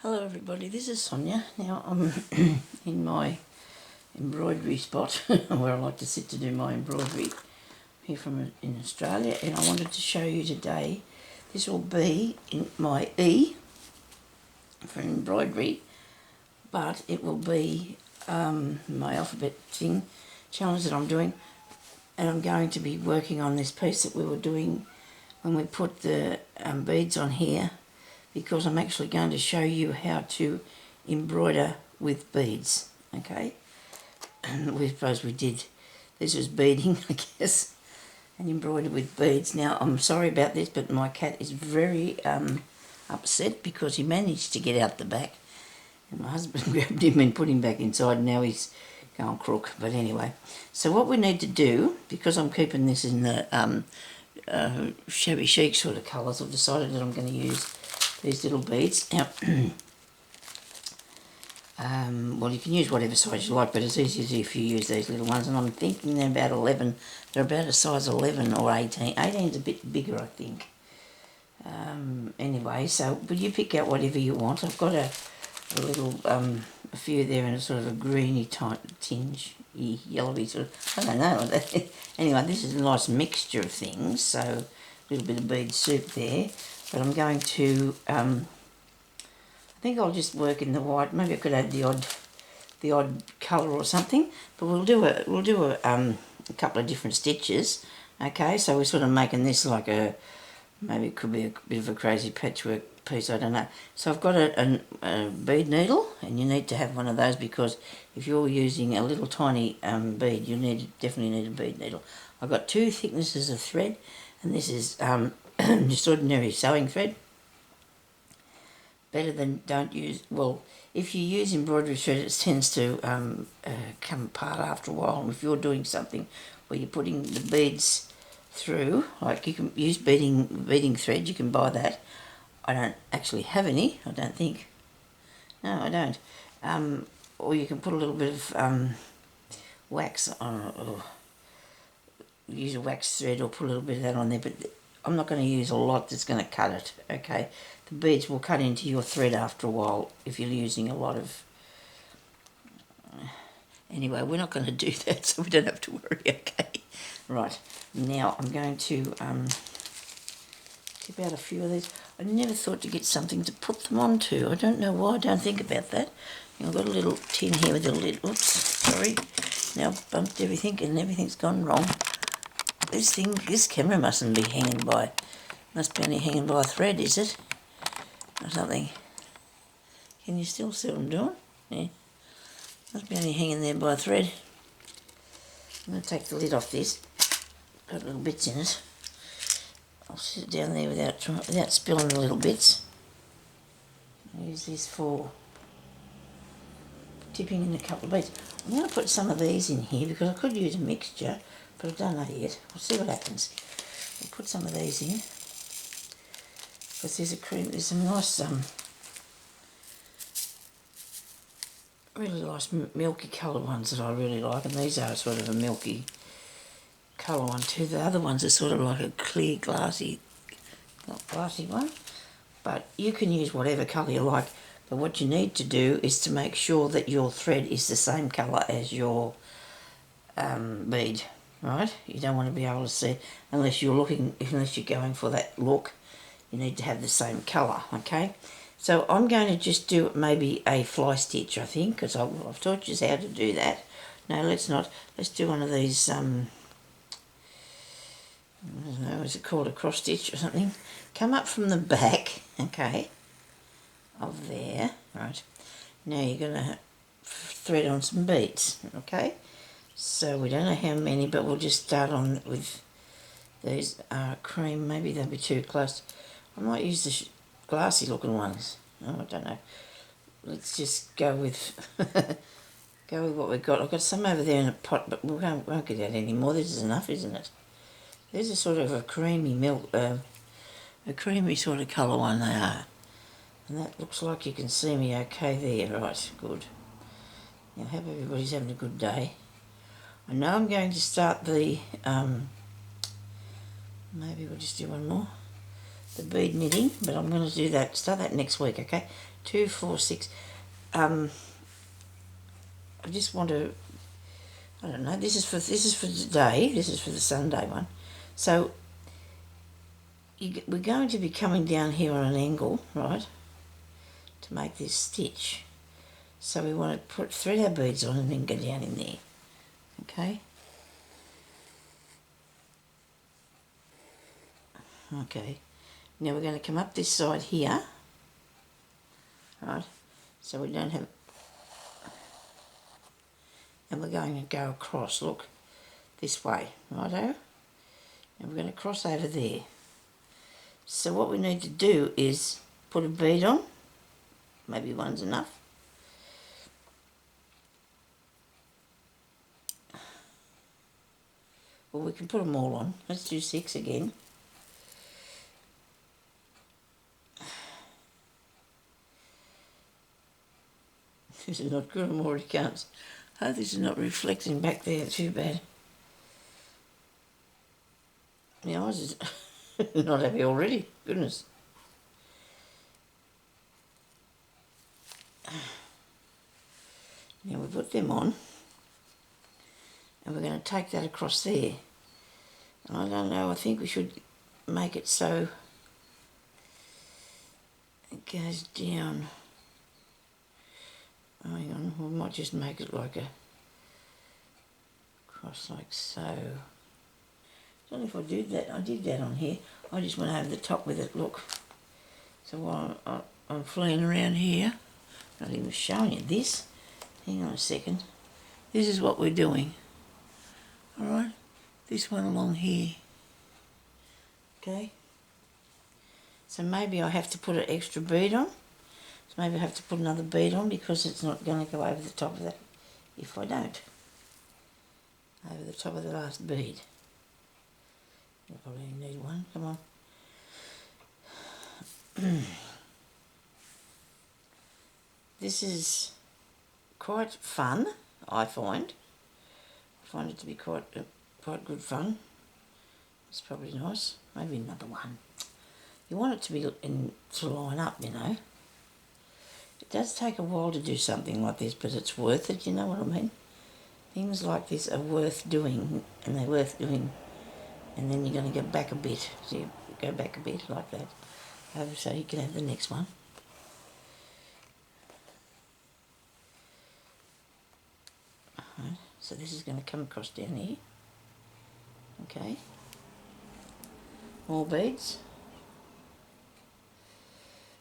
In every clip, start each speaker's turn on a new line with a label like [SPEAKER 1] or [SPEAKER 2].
[SPEAKER 1] Hello everybody, this is Sonya. Now I'm in my embroidery spot where I like to sit to do my embroidery here in Australia, and I wanted to show you today, this will be in my E for embroidery, but it will be my alphabet challenge that I'm doing, and I'm going to be working on this piece that we were doing when we put the beads on here, because I'm actually going to show you how to embroider with beads, okay? And we suppose we did, this was beading, I guess, and embroidered with beads. Now, I'm sorry about this, but my cat is very upset because he managed to get out the back, and my husband grabbed him and put him back inside, and now he's going crook. But anyway, so what we need to do, because I'm keeping this in the shabby chic sort of colours, I've decided that I'm going to use these little beads. Now, well, you can use whatever size you like, but it's easier if you use these little ones, and I'm thinking they're about 11, they're about a size 11 or 18. 18's a bit bigger, I think. Anyway, so, but you pick out whatever you want. I've got a little, a few there in a sort of a greeny type tinge, yellowy sort of, I don't know. Anyway, this is a nice mixture of things, so a little bit of bead soup there. But I'm going to, I think I'll just work in the white. Maybe I could add the odd colour or something. But we'll do a couple of different stitches. Okay, so we're sort of making this like maybe it could be a bit of a crazy patchwork piece, I don't know. So I've got a bead needle, and you need to have one of those, because if you're using a little tiny bead, you definitely need a bead needle. I've got two thicknesses of thread, and this is just ordinary sewing thread. Better than don't use, well, if you use embroidery thread, it tends to come apart after a while. And if you're doing something where you're putting the beads through, like you can use beading thread, you can buy that. I don't actually have any, I don't think. No, I don't. Or you can put a little bit of wax on, or use a wax thread, or put a little bit of that on there, but I'm not going to use a lot that's going to cut it, okay? The beads will cut into your thread after a while if you're using a lot of... Anyway, we're not going to do that, so we don't have to worry, okay? Right, now I'm going to tip out a few of these. I never thought to get something to put them onto. I don't know why I don't think about that. I've got a little tin here with a lid. Oops, sorry. Now I've bumped everything and everything's gone wrong. This camera mustn't be hanging by, must be only hanging by a thread, is it? Or something. Can you still see what I'm doing? Yeah. Must be only hanging there by a thread. I'm going to take the lid off this. Got little bits in it. I'll sit it down there without spilling the little bits. I'll use this for tipping in a couple of beads. I'm going to put some of these in here because I could use a mixture, but I don't know yet. We'll see what happens. We'll put some of these in, because there's some nice, really nice milky coloured ones that I really like, and these are sort of a milky colour one too. The other ones are sort of like a clear glassy, not glassy one, but you can use whatever colour you like. But what you need to do is to make sure that your thread is the same colour as your bead, right? You don't want to be able to see, unless you're going for that look, you need to have the same colour, okay? So I'm going to just do maybe a fly stitch, I think, because I've taught you how to do that. No, let's not. Let's do one of these, I don't know, is it called a cross stitch or something? Come up from the back, okay, of there, right. Now you're going to thread on some beads, okay? So we don't know how many, but we'll just start on with these cream. Maybe they'll be too close. I might use the glassy looking ones. Oh, I don't know. Let's just go with go with what we've got. I've got some over there in a pot, but we won't get out any more. This is enough, isn't it? There's a sort of a creamy a creamy sort of colour one they are. And that looks like you can see me okay there. Right, good. Now, hope everybody's having a good day. I know I'm going to start the, maybe we'll just do one more. the bead knitting, but I'm going to do that, start that next week, okay? 2, 4, 6. I just want to, I don't know, this is for today, this is for the Sunday one. So we're going to be coming down here on an angle, right, to make this stitch. So we want to thread our beads on and then go down in there, okay? Okay, now we're going to come up this side here, right, so we don't have, and we're going to go across, look, this way, righto, and we're going to cross over there. So what we need to do is put a bead on, maybe one's enough. Well, we can put them all on, let's do 6 again. This is not good, I'm already can't. Oh, this is not reflecting back there too bad. My eyes is not happy already, goodness. Now we put them on, and we're going to take that across there. And I don't know, I think we should make it so it goes down. Oh, hang on, we might just make it like a cross like so. I don't know if I did that. I did that on here. I just went over the top with it, look. So while I'm flying around here, not even showing you this. Hang on a second. This is what we're doing. Alright, this one along here. Okay. So maybe I have to put an extra bead on. So maybe I have to put another bead on because it's not going to go over the top of that if I don't. Over the top of the last bead. I probably need one, come on. This is quite fun, I find. I find it to be quite good fun. It's probably nice. Maybe another one. You want it to be to line up, you know. It does take a while to do something like this, but it's worth it, you know what I mean? Things like this are worth doing, and they're worth doing, and then you're going to go back a bit. So you go back a bit like that. So you can have the next one. Right, so this is going to come across down here. Okay. More beads.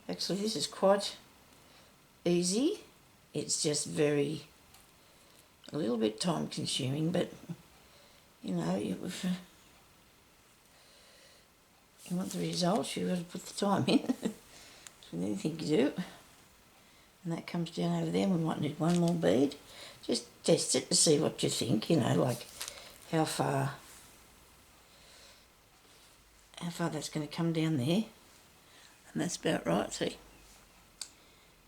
[SPEAKER 1] Actually, this is quite easy. It's just a little bit time consuming, but you know, if you want the results, you've got to put the time in. With anything you do. And that comes down over there. We might need one more bead. Just test it to see what you think, you know, like how far that's going to come down there. And that's about right, see.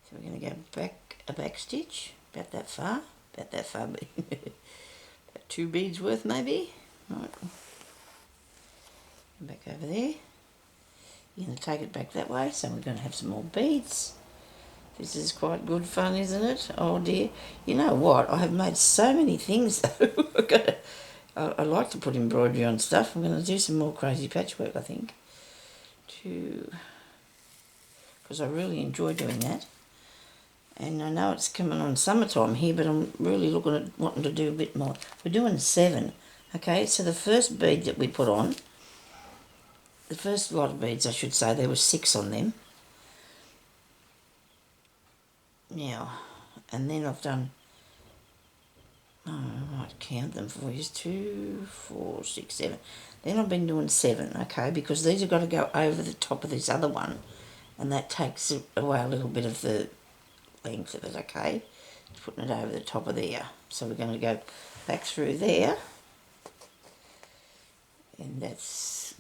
[SPEAKER 1] So we're going to go back a back stitch, about that far, about 2 beads worth maybe. Right. Back over there. You're going to take it back that way, so we're going to have some more beads. This is quite good fun, isn't it? Oh dear. You know what? I have made so many things though. I like to put embroidery on stuff. I'm going to do some more crazy patchwork, I think. Because I really enjoy doing that. And I know it's coming on summertime here, but I'm really looking at wanting to do a bit more. We're doing 7. Okay, so the first bead that we put on, the first lot of beads I should say, there were 6 on them. Now, and then I've done, I might count them for you, 2, 4, 6, 7. Then I've been doing 7, okay, because these have got to go over the top of this other one, and that takes away a little bit of the length of it, okay, putting it over the top of there. So we're going to go back through there, and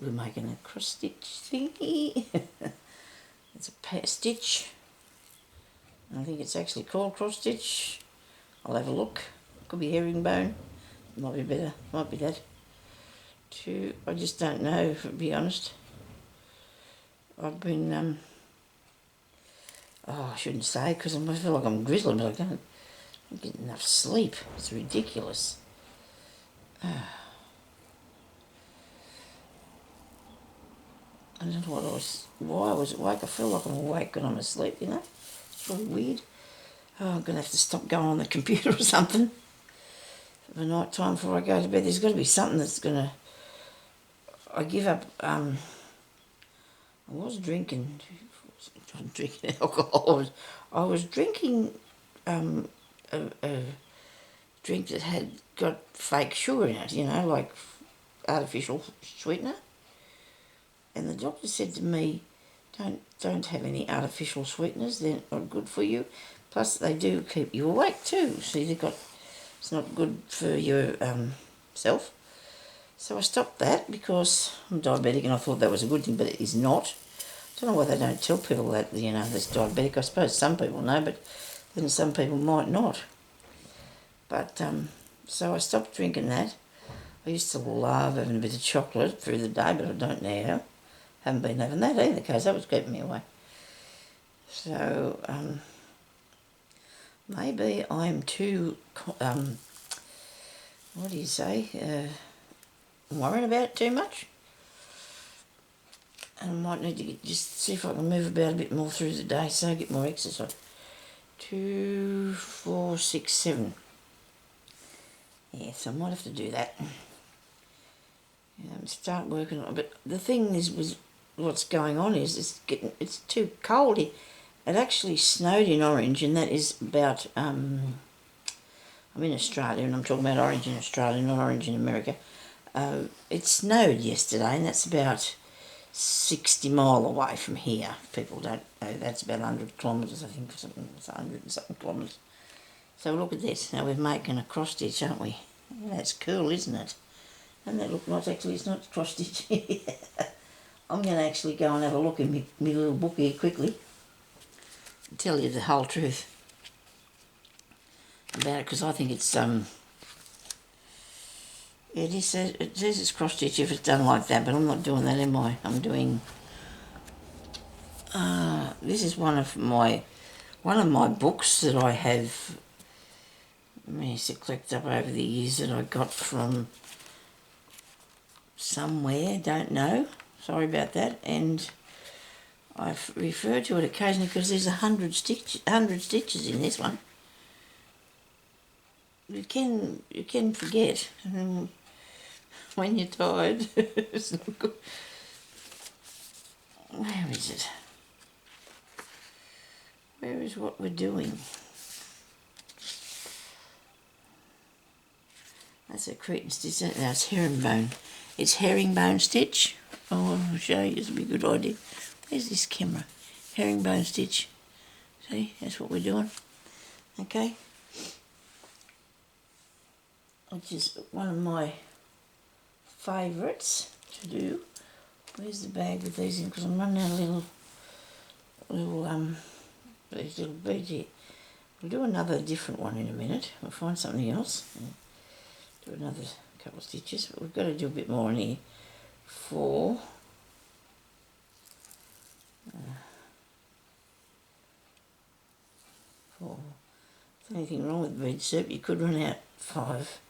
[SPEAKER 1] we're making a cross stitch thingy. It's a pair stitch. I think it's actually called cross stitch. I'll have a look. Could be herringbone. Might be better. Might be that. I just don't know, to be honest. I've been, I shouldn't say because I feel like I'm grizzly, but I don't get enough sleep. It's ridiculous. I don't know why I was awake. I feel like I'm awake when I'm asleep, you know? It's really weird. Oh, I'm going to have to stop going on the computer or something for night time before I go to bed. There's got to be something that's going to... I give up... I was drinking alcohol. I was drinking a drink that had got fake sugar in it, you know, like artificial sweetener. And the doctor said to me, don't have any artificial sweeteners, they're not good for you. Plus they do keep you awake too. See, it's not good for your self. So I stopped that because I'm diabetic and I thought that was a good thing, but it is not. I don't know why they don't tell people that, you know, that's diabetic. I suppose some people know, but then some people might not. But, so I stopped drinking that. I used to love having a bit of chocolate through the day, but I don't now. Haven't been having that either, because that was keeping me away. So, maybe I'm too, what do you say, worrying about it too much. And I might need to just see if I can move about a bit more through the day, so get more exercise. 2, 4, 6, 7. Yes, I might have to do that. Start working on it. But the thing is, with what's going on is it's too cold here. It actually snowed in Orange, and that is about, I'm in Australia, and I'm talking about Orange in Australia, not Orange in America. It snowed yesterday, and that's about 60 mile away from here. People don't know, that's about 100 kilometres, I think, or something. It's 100 and something kilometres. So look at this. Now we're making a cross stitch, aren't we? That's cool, isn't it? And that look nice. Actually, it's not cross stitch. I'm going to actually go and have a look in my little book here quickly and tell you the whole truth about it, because I think it's it says it's cross stitch if it's done like that, but I'm not doing that, am I? I'm doing this is one of my books that I have managed to collect up over the years that I got from somewhere, don't know, sorry about that, and I've referred to it occasionally because there's 100 stitches in this one. You can forget when you're tired. It's not good. Where is it? Where is what we're doing? That's a Cretan stitch. No, it's herringbone. It's herringbone stitch. Oh, I'll show you. This will be a good idea. Where's this camera? Herringbone stitch. See, that's what we're doing. Okay. Which is one of my favourites to do. Where's the bag with these in? Because I'm running out of these little beads here. We'll do another different one in a minute. We'll find something else. Do another couple of stitches, but we've got to do a bit more in here. 4. If there's anything wrong with bead soup, you could run out 5.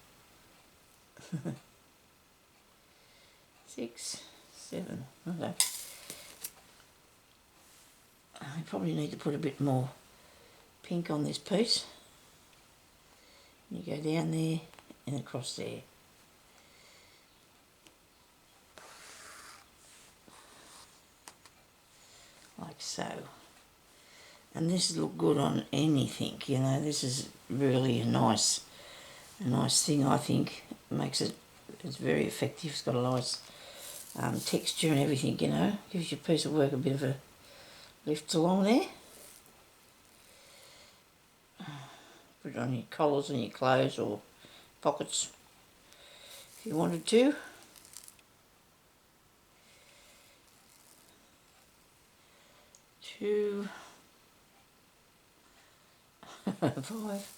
[SPEAKER 1] 6, 7. Okay. I probably need to put a bit more pink on this piece. You go down there and across there. Like so. And this look good on anything, you know. This is really a nice thing, I think. It makes it, it's very effective. It's got a nice texture and everything, you know. Gives your piece of work a bit of a lift along there. Put it on your collars and your clothes or pockets if you wanted to. Two, 5.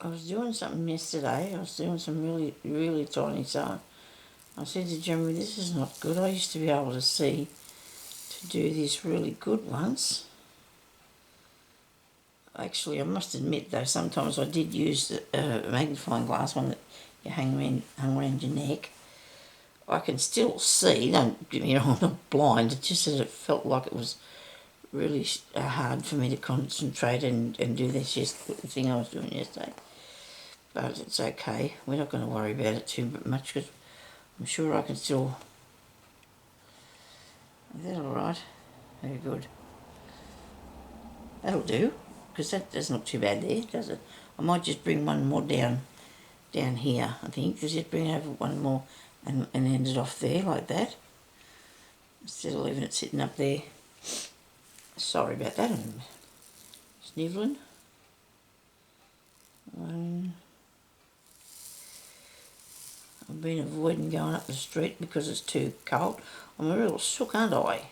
[SPEAKER 1] I was doing something yesterday. I was doing some really tiny sewing, I said to Jeremy, this is not good. I used to be able to see to do this really good once. Actually, I must admit though, sometimes I did use a magnifying glass, one that you hung around your neck. I can still see, don't get me wrong, I'm not blind, it's just that it felt like it was really hard for me to concentrate and do this thing I was doing yesterday. But it's okay, we're not going to worry about it too much because I'm sure I can still... Is that alright? Very good. That'll do, because that's not too bad there, does it? I might just bring one more down here, I think. Just bring over one more and end it off there like that. Instead of leaving it sitting up there. Sorry about that. I'm snivelling. I've been avoiding going up the street because it's too cold. I'm a real sook, aren't I?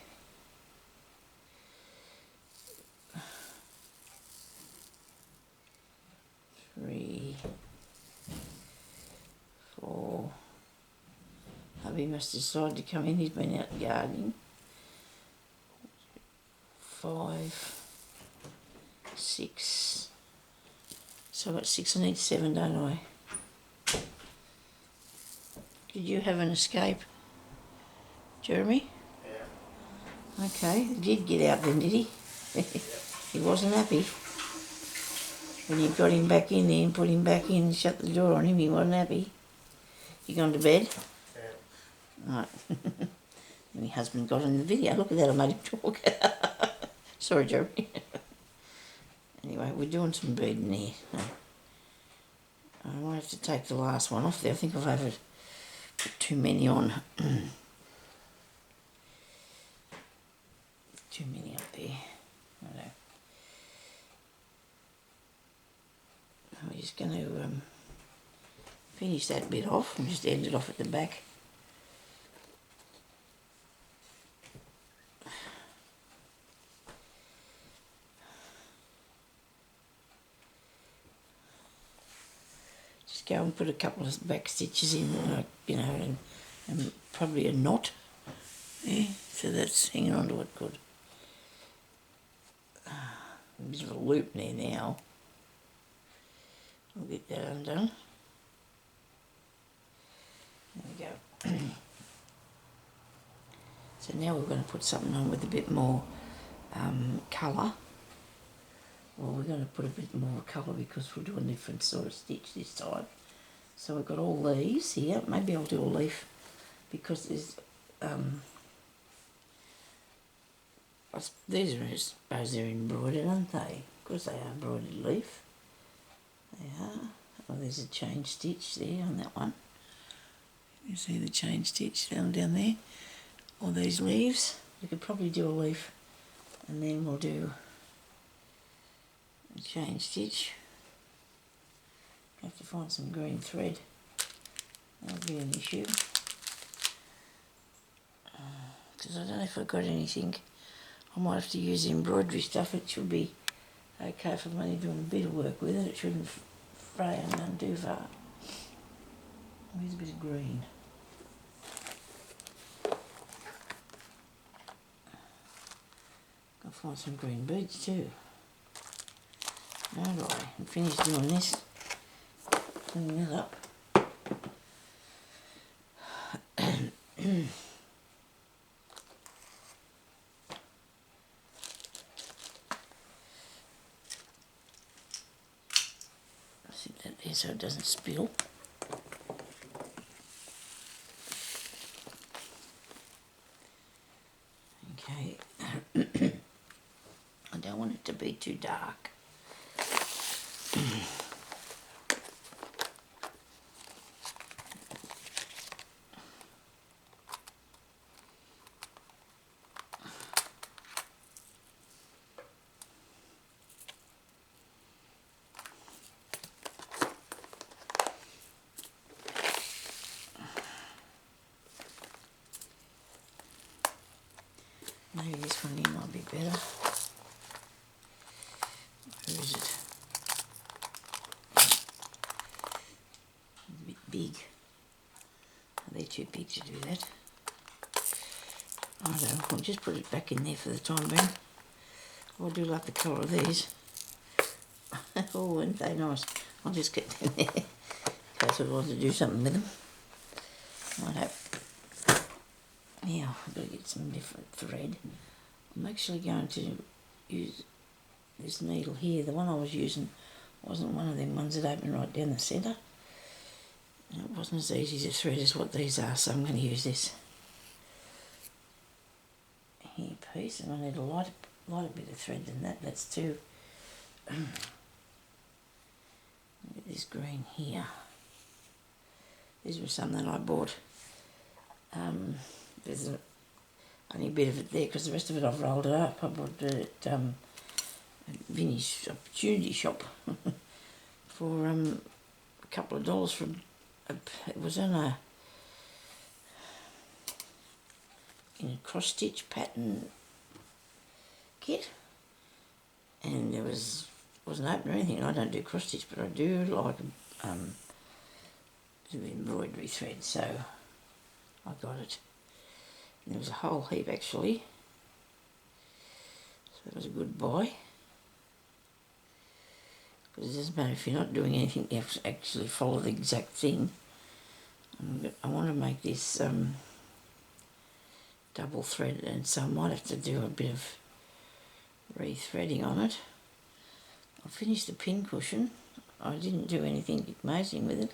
[SPEAKER 1] 3, 4. Hubby must have decided to come in. He's been out gardening. 5, 6. So I've got 6. I need 7, don't I? Did you have an escape, Jeremy? Yeah. Okay, he did get out then, did he? He wasn't happy. When you got him back in there and put him back in and shut the door on him, he wasn't happy. You gone to bed? Yeah. Right. And my husband got on the video. Look at that, I made him talk. Sorry, Jeremy. Anyway, we're doing some beading here. I might have to take the last one off there. I think I've put too many on. Too many up there. I know. I'm just going to finish that bit off and just end it off at the back. Just go and put a couple of back stitches in, you know, and probably a knot. Yeah, so that's hanging onto it good. A bit of a loop there now. I'll get that undone. There we go. So now we're going to put something on with a bit more colour. Well, we're going to put a bit more colour because we'll do a different sort of stitch this time. So we've got all these here. Maybe I'll do a leaf because there's... these are, I suppose they're embroidered, aren't they? Of course they are embroidered leaf. They are. Oh, there's a chain stitch there on that one. You see the chain stitch down there? All these leaves. We could probably do a leaf and then we'll do a chain stitch. Have to find some green thread. That'll be an issue. Because I don't know if I've got anything. I might have to use the embroidery stuff. It should be okay if I'm only doing a bit of work with it. It shouldn't fray and undo far. Here's a bit of green. I'll find some green beads too. Alright, I'm finished doing this. Cleaning that up. Sit that there so it doesn't spill. Okay. I don't want it to be too dark. Maybe this one here might be better. Where is it? It's a bit big. They're too big to do that. I don't know, I'll just put it back in there for the time being. I do like the colour of these. Oh, aren't they nice? I'll just get them there in case I want to do something with them. Righto. Now, I've got to get some different thread. I'm actually going to use this needle here. The one I was using wasn't one of them ones that open right down the centre. It wasn't as easy to thread as what these are, so I'm going to use this here piece, and I need a lighter bit of thread than that. That's too. Look at this green here. These were some that I bought. There's only a bit of it there because the rest of it I've rolled it up. I bought it at Vinnie's Opportunity Shop for a couple of dollars for it was in a cross stitch pattern kit, and there wasn't open or anything. I don't do cross stitch, but I do like embroidery thread, so I got it. And there was a whole heap actually, so it was a good buy. Because it doesn't matter if you're not doing anything, you have to actually follow the exact thing. I want to make this double thread, and so I might have to do a bit of re-threading on it. I finished the pin cushion. I didn't do anything amazing with it.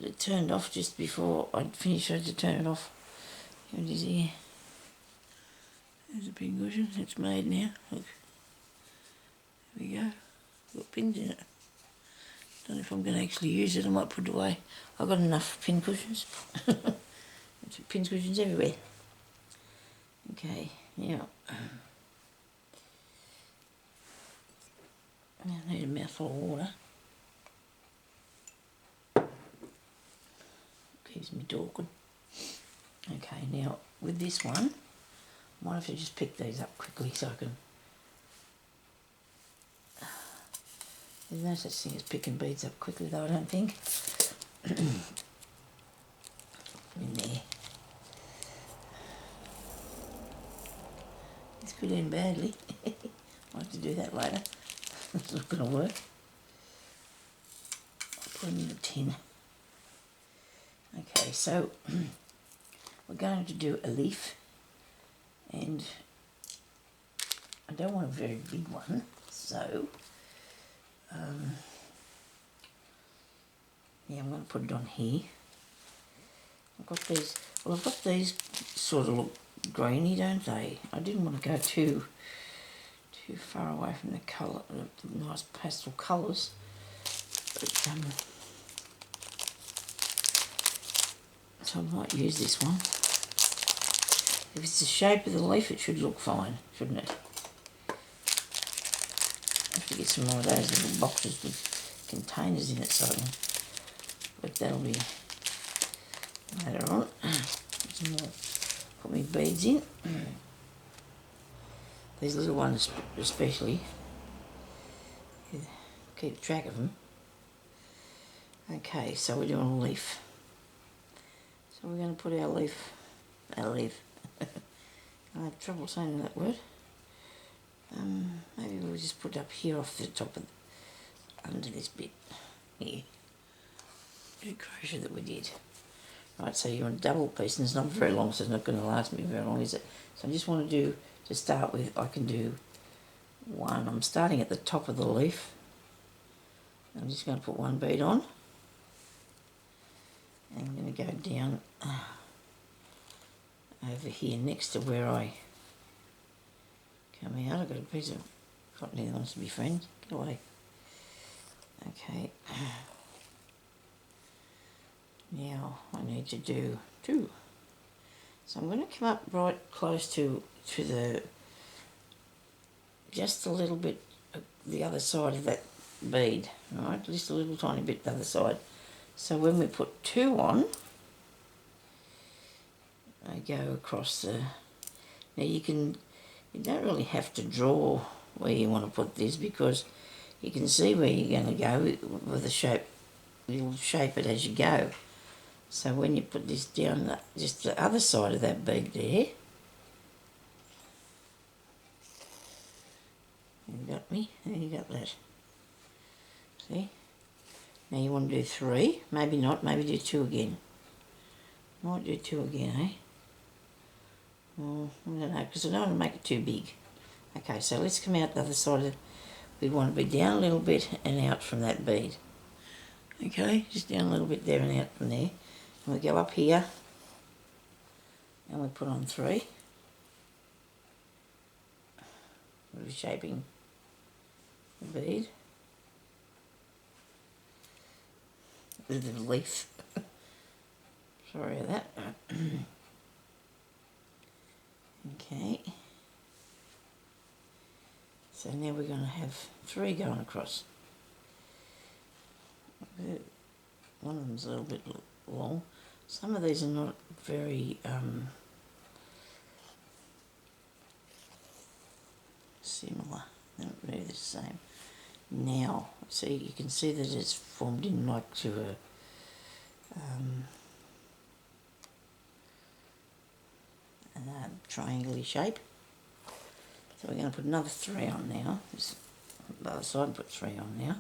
[SPEAKER 1] It turned off just before I'd finished. I had to turn it off. Here it is here. There's a pin cushion. It's made now. Look. There we go. Got pins in it. Don't know if I'm going to actually use it. I might put it away. I've got enough pin cushions. Pin cushions everywhere. Okay, now I need a mouthful of water. Keeps me talking. Okay, now with this one, I might have to just pick these up quickly so I can. There's no such thing as picking beads up quickly though, I don't think. In there. This could end badly. I'll have to do that later. It's not going to work. I'll put them in a tin. Okay, so we're going to do a leaf, and I don't want a very big one, so yeah, I'm going to put it on here. I've got these sort of look greeny, don't they? I didn't want to go too far away from the colour, the nice pastel colours, but so I might use this one. If it's the shape of the leaf, it should look fine, shouldn't it? I have to get some more of those little boxes with containers in it, so I can, but that'll be later on. Some more, put my beads in. These little ones especially, keep track of them. Okay, so we're doing a leaf. So we're going to put our leaf. I have trouble saying that word. Maybe we'll just put it up here off the top of, under this bit here. The crochet that we did. Right, so you're on a double piece, and it's not very long, so it's not going to last me very long, is it? So I just want to do, to start with, I can do one. I'm starting at the top of the leaf. I'm just going to put one bead on. And I'm going to go down over here next to where I come out. I've got a piece of cotton here that wants to be friends. Get away. Okay. Now I need to do two. So I'm going to come up right close to the, just a little bit of the other side of that bead, right? Just a little tiny bit the other side. So when we put two on, I go across the, now you don't really have to draw where you want to put this, because you can see where you're going to go with the shape. You'll shape it as you go. So when you put this down, just the other side of that bead there, you got me, there you got that. See? Now you want to do 3, maybe not, maybe do 2 again. Might do 2 again, eh? Well, I don't know, because I don't want to make it too big. Okay, so let's come out the other side of we want to be down a little bit and out from that bead. Okay, just down a little bit there and out from there. And we go up here and we put on 3. We're shaping the bead with the leaf. Sorry about that. Okay. So now we're going to have 3 going across. One of them's a little bit long. Some of these are not very similar. They're not really the same. Now, see, you can see that it's formed in like to a triangular shape. So we're going to put another 3 on now. Just on the other side, put 3 on now.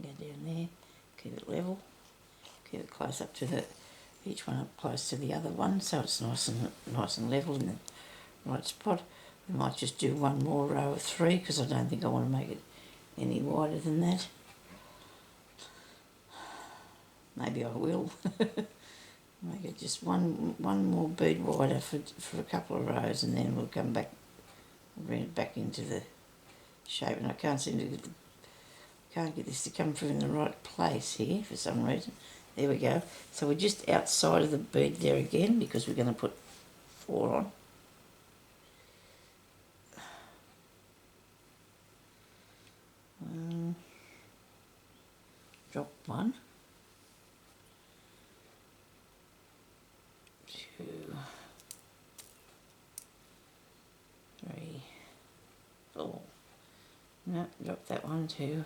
[SPEAKER 1] Go down there, keep it level, keep it close up to each one up close to the other one, so it's nice and level in the right spot. We might just do one more row of 3 because I don't think I want to make it any wider than that. Maybe I will. Make it just one more bead wider for a couple of rows, and then we'll come back, bring it back into the shape. And I can't get this to come through in the right place here for some reason. There we go. So we're just outside of the bead there again because we're going to put 4 on. Drop 1, 2, 3, 4. No, drop that one too.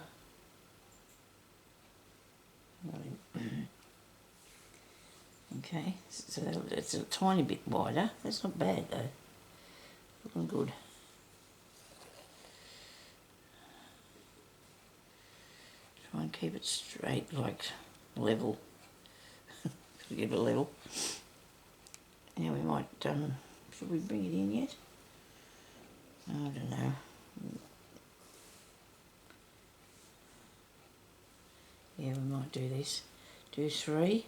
[SPEAKER 1] Okay, so it's a tiny bit wider. That's not bad though. Looking good. Try and keep it straight, like level. Gotta give it a level. Now we might, should we bring it in yet? I don't know. Yeah, we might do this. Do 3.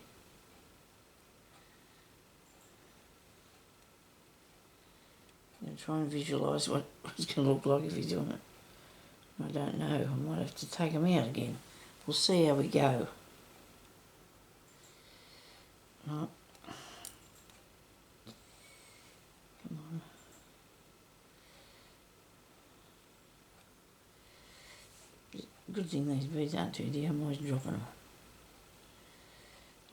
[SPEAKER 1] I'm going to try and visualise what it's going to look like if you're doing it. I don't know. I might have to take them out again. We'll see how we go. Oh. Come on. Good thing these beads aren't too dear. I'm always dropping them.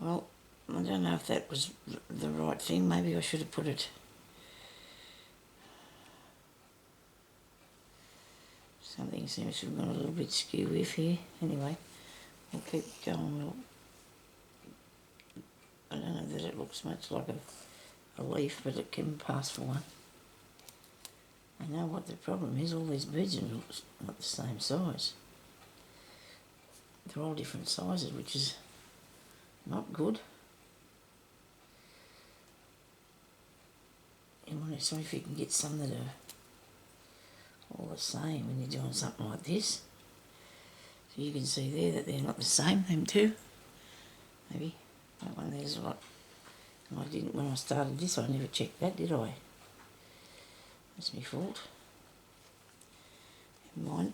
[SPEAKER 1] Well, I don't know if that was the right thing. Maybe I should have put it... Something seems to have gone a little bit skew with here. Anyway, we'll keep going. I don't know that it looks much like a leaf, but it can pass for one. I know what the problem is. All these beads are not the same size. They're all different sizes, which is not good. You want to see if you can get some that are all the same when you're doing something like this. So you can see there that they're not the same, them two. Maybe that one there's a lot. And I didn't, when I started this, I never checked that, did I? That's my fault. Never mind.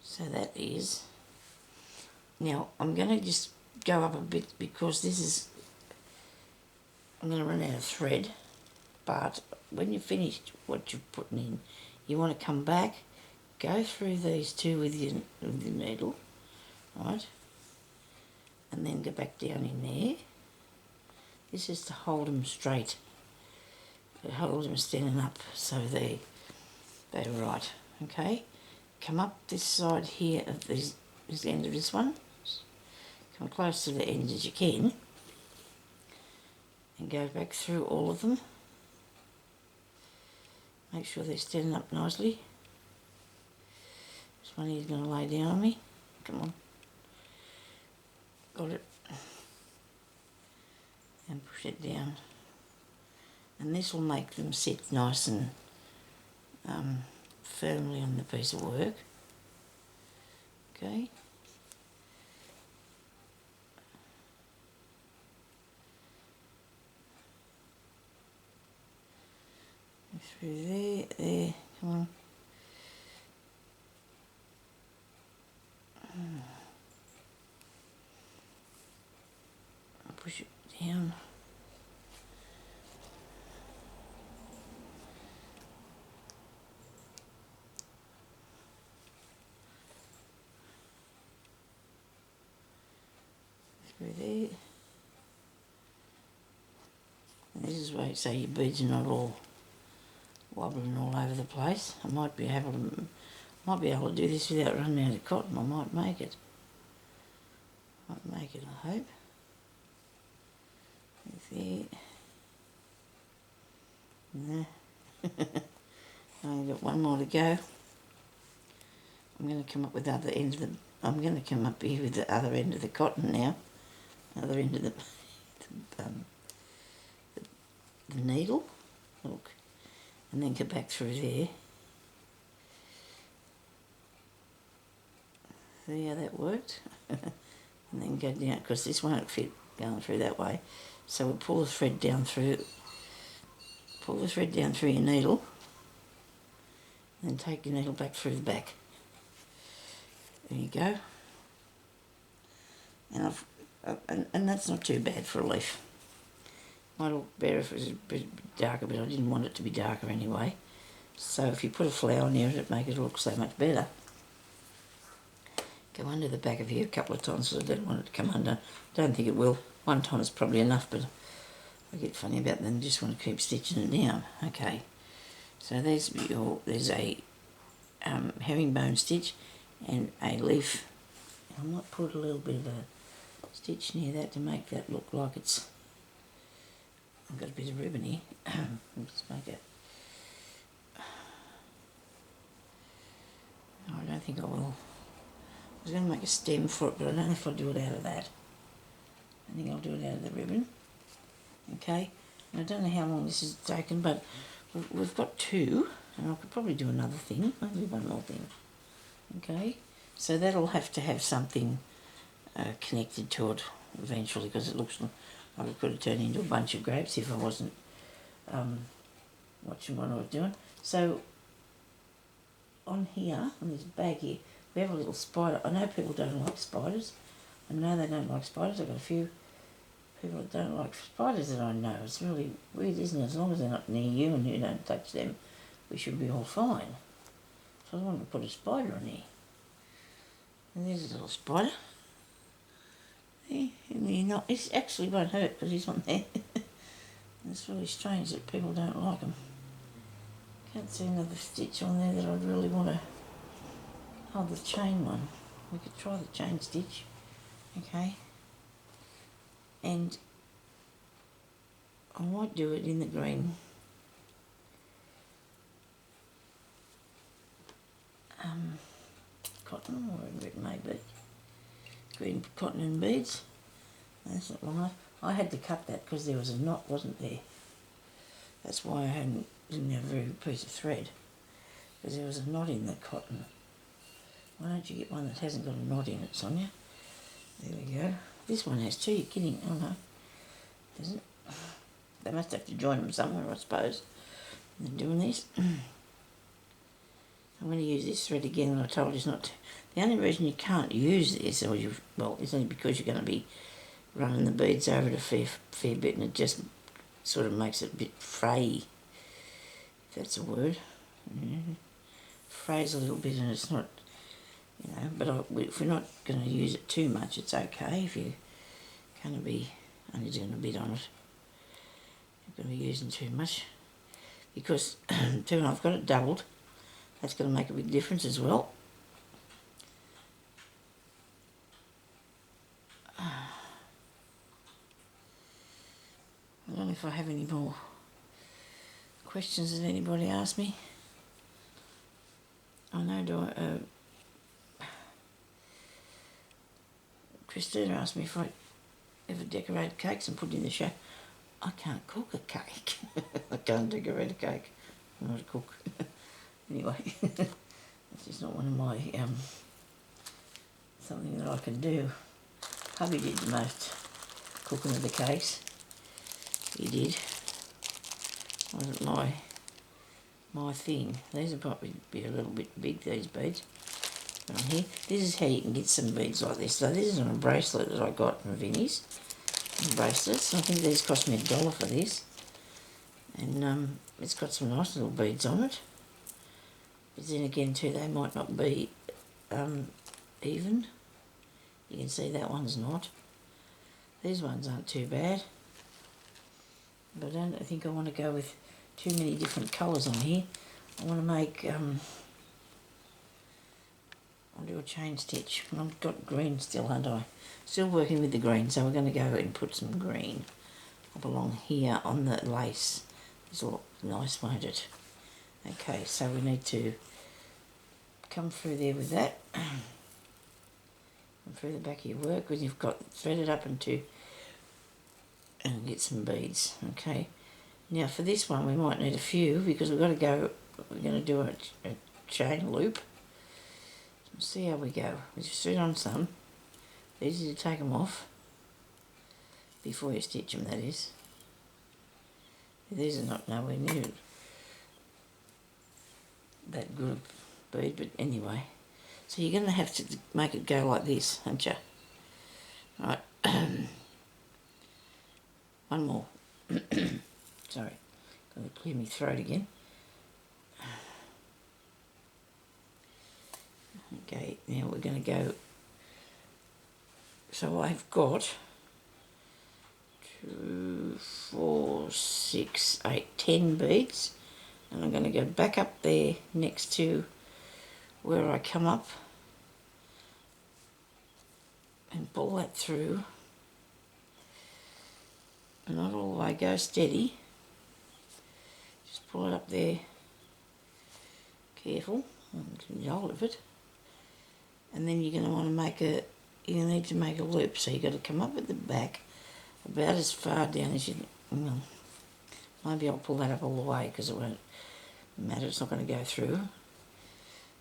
[SPEAKER 1] So that is... Now, I'm going to just go up a bit because this is... I'm going to run out of thread. But when you've finished what you're putting in, you want to come back, go through these two with your needle, right? and then go back down in there. This is to hold them straight. It holds them standing up so they're right. Okay, come up this side here of this end of this one. Come close to the end as you can, and go back through all of them. Make sure they're standing up nicely. This one here's going to lay down on me. Come on. Got it. And push it down. And this will make them sit nice and firmly on the piece of work. Okay. Through there, come on. Push it down. Through there. And this is where you say your beads are not all wobbling all over the place. I might be able to do this without running out of cotton. I might make it. I hope. There. No. I've only got one more to go. I'm going to come up with the other end of the. I'm going to come up here with the other end of the cotton now. Other end of the needle. Look. And then go back through there. See how that worked? And then go down, because this won't fit going through that way. So we'll pull the thread down through your needle, and then take your needle back through the back. There you go. And that's not too bad for a leaf. Might look better if it was a bit darker, but I didn't want it to be darker anyway. So if you put a flower near it, it'd make it look so much better. Go under the back of here a couple of times, so I don't want it to come under. Don't think it will. One time is probably enough, but I get funny about them. Just want to keep stitching it down. Okay, so there's a herringbone stitch and a leaf. I might put a little bit of a stitch near that to make that look like it's. I've got a bit of ribbon here. Let's make it. No, I don't think I will. I was going to make a stem for it, but I don't know if I'll do it out of that. I think I'll do it out of the ribbon. Okay, and I don't know how long this has taken, but we've got two, and I could probably do another thing, maybe one more thing. Okay, so that'll have to have something connected to it eventually, because it looks like it could have turned into a bunch of grapes if I wasn't watching what I was doing. So on here, on this bag here, we have a little spider. I know people don't like spiders. I know they don't like spiders. I've got a few people that don't like spiders that I know. It's really weird, isn't it? As long as they're not near you and you don't touch them, we should be all fine. So I want to put a spider on here. And there's a little spider. There, and it actually won't hurt because he's on there. It's really strange that people don't like them. Can't see another stitch on there that I'd really want to. Oh, the chain one. We could try the chain stitch. Okay. And I might do it in the green. Cotton, or whatever it may be. Green cotton and beads. That's not long enough. I had to cut that because there was a knot, wasn't there? That's why I didn't have a very good piece of thread, because there was a knot in the cotton. Why don't you get one that hasn't got a knot in it, Sonia? There we go. This one has two, you're kidding. Oh no, doesn't. They must have to join them somewhere, I suppose. They're doing this. I'm going to use this thread again, and I told you not to. The only reason you can't use this, well, it's only because you're going to be running the beads over it a fair bit, and it just sort of makes it a bit fray, if that's a word. Frays a little bit, and it's not, but if we're not going to use it too much, it's okay. If you only doing a bit on it. Not going to be using too much because too, I've got it doubled. That's going to make a big difference as well. I don't know if I have any more questions that anybody asked me. I know Christina asked me if I ever decorated cakes and put it in the show. I can't cook a cake. I can't decorate a cake. I'm not a cook. Anyway, it's just not one of my, something that I can do. Hubby did the most cooking of the cakes. He did. Wasn't my thing. These will probably be a little bit big, these beads. Right here. This is how you can get some beads like this. So this is on a bracelet that I got from Vinnie's. Bracelets. I think these cost me $1 for this. And it's got some nice little beads on it. But then again too, they might not be even. You can see that one's not. These ones aren't too bad. But I don't think I want to go with too many different colours on here. I want to make, I'll do a chain stitch. I've got green still, haven't I? Still working with the green, so we're going to go and put some green up along here on the lace. This will look nice, won't it? Okay, so we need to come through there with that. Come through the back of your work when you've got threaded up and get some beads. Okay. Now for this one we might need a few because we're going to do a chain loop. Let's see how we go. We just thread on some. Easy to take them off before you stitch them, that is. These are not nowhere near that good a bead, but anyway. So you're going to have to make it go like this, aren't you? Right. One more. Sorry. Got to clear my throat again. Okay, now we're going to go. So I've got 2, 4, 6, 8, 10 beads. And I'm going to go back up there next to where I come up and pull that through. And not all the way, go steady. Just pull it up there. Careful, get hold of it. And then you're going to want to make you need to make a loop. So you've got to come up at the back about as far down as you, well, maybe I'll pull that up all the way because it won't matter, it's not going to go through.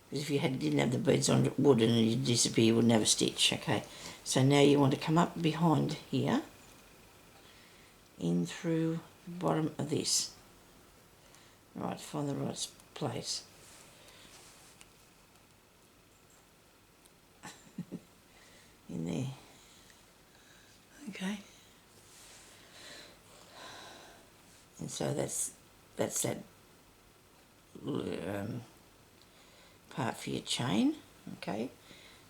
[SPEAKER 1] Because if you didn't have the beads on, it would, and it'd disappear, you wouldn't have a stitch. Okay, so now you want to come up behind here, in through the bottom of this. Right, find the right place. In there. Okay. And so that's that part for your chain. Okay.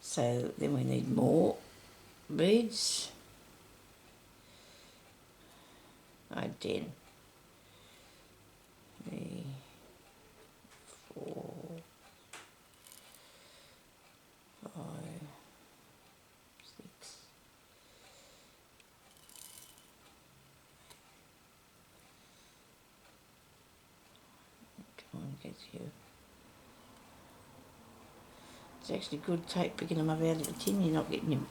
[SPEAKER 1] So then we need more beads. 10. 3, 4, 5, 6. Come on, get you. It's actually good tape picking them up out of the tin. You're not getting your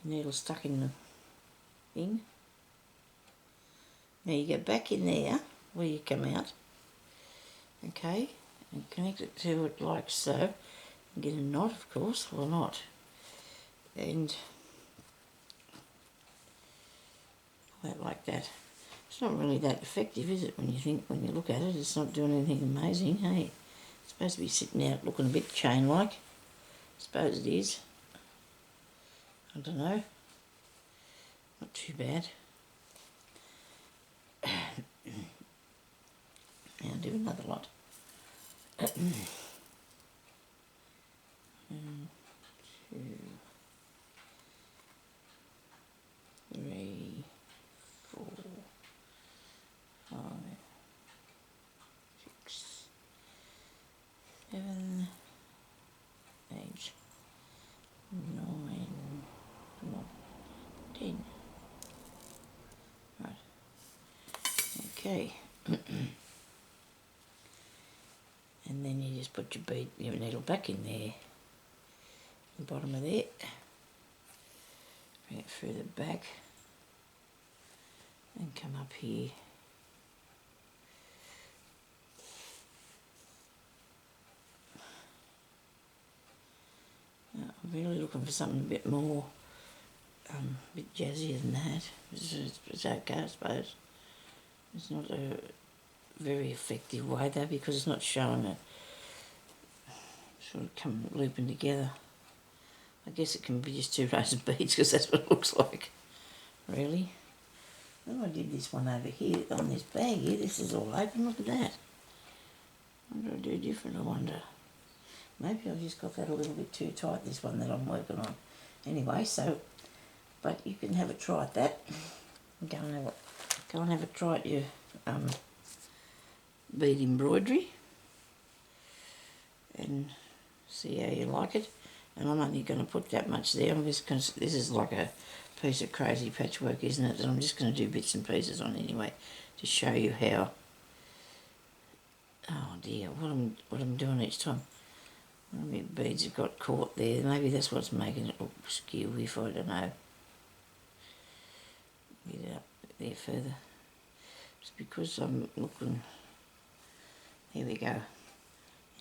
[SPEAKER 1] needle stuck in the thing. Now you go back in there where you come out, okay, and connect it to it like so, and get a knot, of course, or not, and that like that. It's not really that effective, is it? When you look at it, it's not doing anything amazing. Hey, it's supposed to be sitting out looking a bit chain-like. I suppose it is. I don't know. Not too bad. Now I'll do another lot. 1, 2, 3, 4, 5, 6, 7, 8, 9, come on, 10. Right. Okay. And then you just put your needle back in there, the bottom of there, bring it through the back, and come up here. Now, I'm really looking for something a bit more, a bit jazzier than that. It's okay, I suppose. It's not a very effective way though, because it's not showing it sort of come looping together. I guess it can be just 2 rows of beads, because that's what it looks like, really. Then I did this one over here on this bag here. This is all open. Look at that. What do I do different, I wonder? Maybe I've just got that a little bit too tight, this one that I'm working on. Anyway, so, but you can have a try at that. Go and have a try at your bead embroidery and see how you like it. And I'm only going to put that much there. I'm just going to, this is like a piece of crazy patchwork, isn't it? And I'm just going to do bits and pieces on anyway to show you how. Oh dear, what I'm doing each time. One of my beads have got caught there. Maybe that's what's making it look skew if I don't know. Get it up there further. It's because I'm looking. Here we go.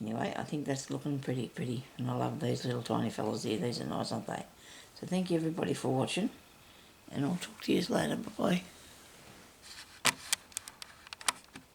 [SPEAKER 1] Anyway, I think that's looking pretty pretty, and I love these little tiny fellas here. These are nice, aren't they? So thank you everybody for watching, and I'll talk to you later. Bye bye.